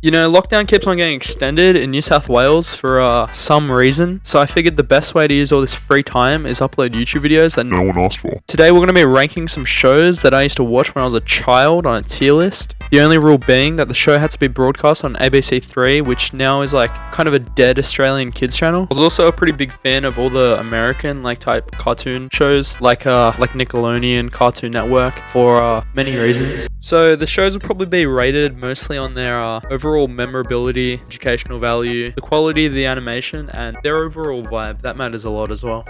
You know, lockdown keeps on getting extended in New South Wales for some reason, so I figured the best way to use all this free time is upload YouTube videos that no one asked for. Today we're going to be ranking some shows that I used to watch when I was a child on a tier list. The only rule being that the show had to be broadcast on ABC3, which now is like kind of a dead Australian kids channel. I was also a pretty big fan of all the American type cartoon shows like Nickelodeon, Cartoon Network for many reasons. So the shows will probably be rated mostly on their overall memorability, educational value, the quality of the animation, and their overall vibe. That matters a lot as well.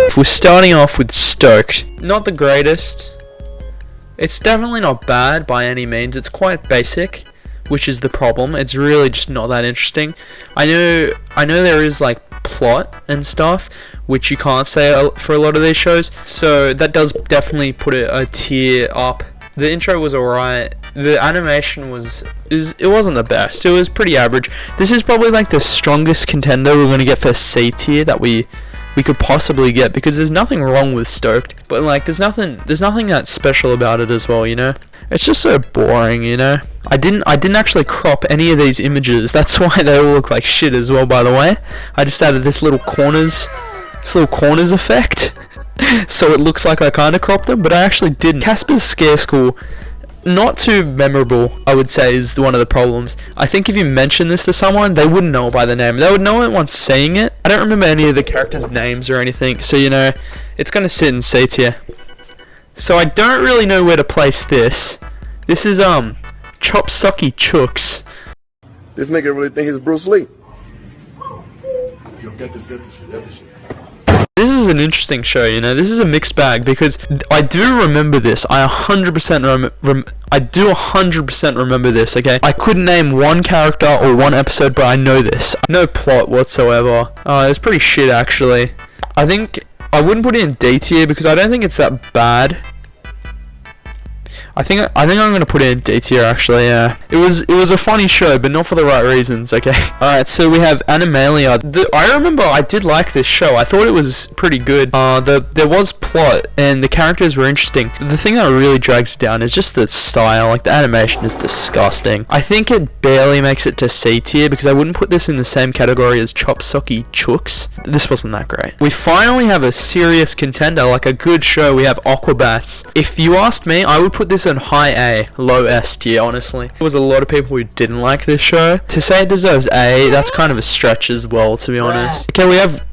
If we're starting off with Stoked, not the greatest. It's definitely not bad by any means. It's quite basic, which is the problem. It's really just not that interesting. I know there is like plot and stuff, which you can't say for a lot of these shows, so that does definitely put it a tier up. The intro was alright. The animation it wasn't the best. It was pretty average. This is probably like the strongest contender we're gonna get for C tier that we could possibly get, because there's nothing wrong with Stoked, but like there's nothing that special about it as well, you know? It's just so boring, you know? I didn't actually crop any of these images. That's why they all look like shit as well, by the way. I just added this little corners effect. So it looks like I kind of cropped them, but I actually didn't. Casper's Scare School, not too memorable, I would say, is one of the problems. I think if you mention this to someone, they wouldn't know it by the name. They would know it once seeing it. I don't remember any of the characters' names or anything, so you know, it's going to sit in C tier. So I don't really know where to place this. This is Chop Sucky Chooks. This nigga really think he's Bruce Lee. Yo, get this shit. This is an interesting show, you know. This is a mixed bag, because I do remember this. I 100% remember this, okay? I couldn't name one character or one episode, but I know this. No plot whatsoever. It's pretty shit, actually. I think I wouldn't put it in D tier because I don't think it's that bad. I think I'm gonna put it in D tier, actually. Yeah, it was a funny show, but not for the right reasons. Okay. All right, so we have Animalia. I remember I did like this show. I thought it was pretty good. There was plot and the characters were interesting. The thing that really drags it down is just the style. Like the animation is disgusting. I think it barely makes it to C tier because I wouldn't put this in the same category as Chop Sucky Chooks. This wasn't that great. We finally have a serious contender, like a good show. We have Aquabats. If you asked me, I would put this in high A, low S tier, honestly. There was a lot of people who didn't like this show. To say it deserves A, that's kind of a stretch as well, to be honest. Okay,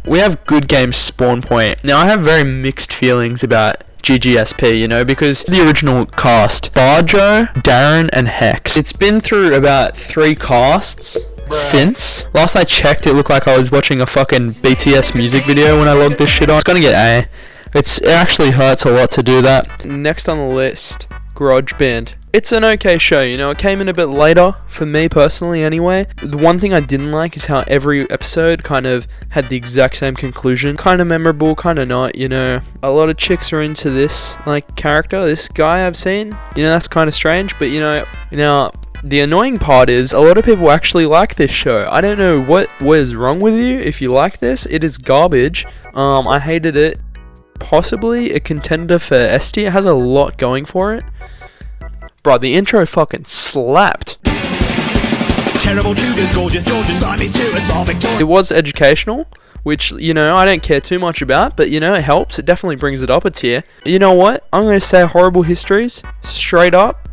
we have Good Game Spawn Point. Now, I have very mixed feelings about GGSP, you know, because the original cast, Barjo, Darren, and Hex. It's been through about 3 casts since. Last I checked, it looked like I was watching a fucking BTS music video when I logged this shit on. It's gonna get A. It actually hurts a lot to do that. Next on the list, Garage Band. It's an okay show, you know, it came in a bit later, for me personally anyway. The one thing I didn't like is how every episode kind of had the exact same conclusion. Kind of memorable, kind of not, you know. A lot of chicks are into this, like, character, this guy I've seen. You know, that's kind of strange, but you know, the annoying part is a lot of people actually like this show. I don't know what is wrong with you if you like this. It is garbage. I hated it. Possibly a contender for S tier. It has a lot going for it. Bro, the intro fucking slapped. Terrible tutors, gorgeous Georges, it was educational, which, you know, I don't care too much about, but, you know, it helps. It definitely brings it up a tier. You know what? I'm going to say Horrible Histories, straight up.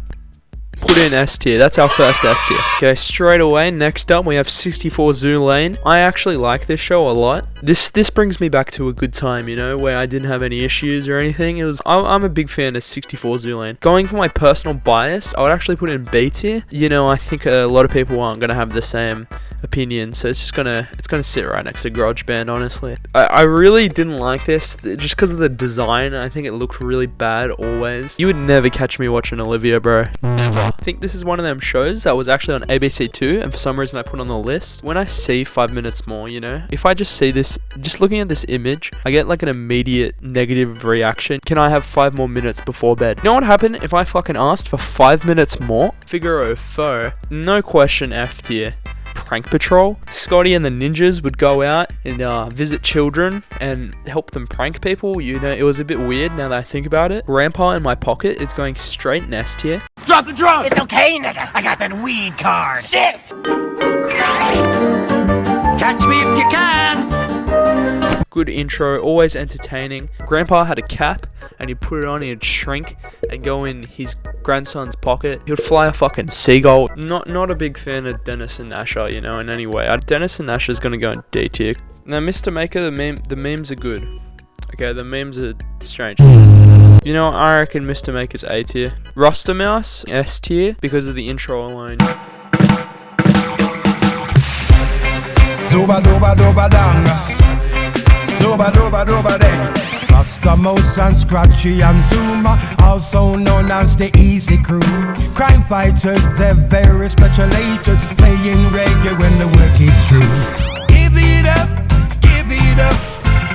Put in S tier. That's our first S tier. Okay, straight away, next up we have 64 Zoo Lane. I actually like this show a lot. This brings me back to a good time, you know, where I didn't have any issues or anything. I'm a big fan of 64 Zoo Lane. Going for my personal bias, I would actually put it in B tier. You know, I think a lot of people aren't gonna have the same opinion, so it's gonna sit right next to Garage Band, honestly. I really didn't like this just because of the design. I think it looked really bad always. You would never catch me watching Olivia, bro. Never. I think this is one of them shows that was actually on ABC2, and for some reason I put on the list. When I see 5 minutes more, you know, if I just see this, just looking at this image, I get like an immediate negative reaction. Can I have 5 more minutes before bed? You know what happened if I fucking asked for 5 minutes more? Figaro Foe, no question F tier. Prank Patrol. Scotty and the ninjas would go out and visit children and help them prank people. You know, it was a bit weird now that I think about it. Grandpa in My Pocket is going straight in S tier. Drop the drums! It's okay, nigga. I got that weed card. Shit! Catch me if you can! Good intro, always entertaining. Grandpa had a cap, and he'd put it on, he'd shrink, and go in his grandson's pocket. He'd fly a fucking seagull. Not a big fan of Dennis and Asher, you know, in any way. Dennis and Asher's gonna go in D tier. Now, Mr. Maker, the memes are good. Okay, the memes are strange. You know, I reckon Mr. Maker's A tier. Roster Mouse, S tier, because of the intro alone. Zuba duba duba danga, zuba duba duba de. Rasta Mouse and Scratchy and Zuma, also known as the Easy Crew. Crime fighters, they're very special agents, playing reggae when the work is true. Give it up, give it up,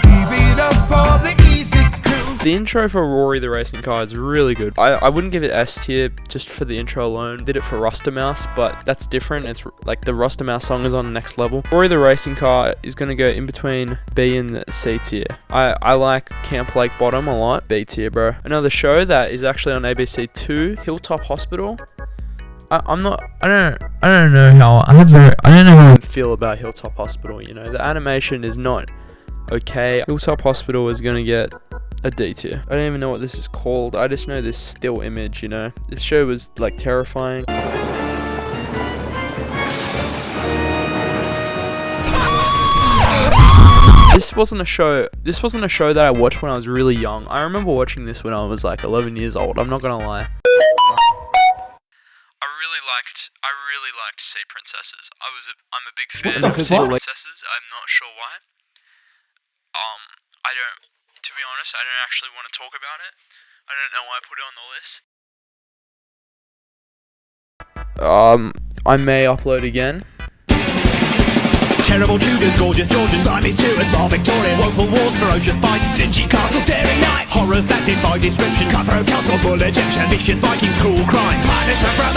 give it up for the Easy Crew. The intro for Rory the Racing Car is really good. I wouldn't give it S tier just for the intro alone. Did it for Roster Mouse, but that's different. It's like the Roster Mouse song is on the next level. Rory the Racing Car is going to go in between B and C tier. I like Camp Lake Bottom a lot. B tier, bro. Another show that is actually on ABC3, Hilltop Hospital. I don't know how I feel about Hilltop Hospital, you know. The animation is not okay. Hilltop Hospital is going to get a D tier. I don't even know what this is called. I just know this still image, you know. This show was like terrifying. This wasn't a show that I watched when I was really young. I remember watching this when I was like 11 years old. I'm not gonna lie. I really liked Sea Princesses. I'm a big fan of Sea Princesses. I'm not sure why. To be honest, I don't actually want to talk about it. I don't know why I put it on the list. I may upload again. Terrible Tudors, gorgeous Georgians, slimy Stuarts, small Victorian, woeful wars, ferocious fights, stingy castles, daring knights, horrors that defy description, cutthroat council, bull Egyptian, vicious Vikings, cruel crime, punishment from the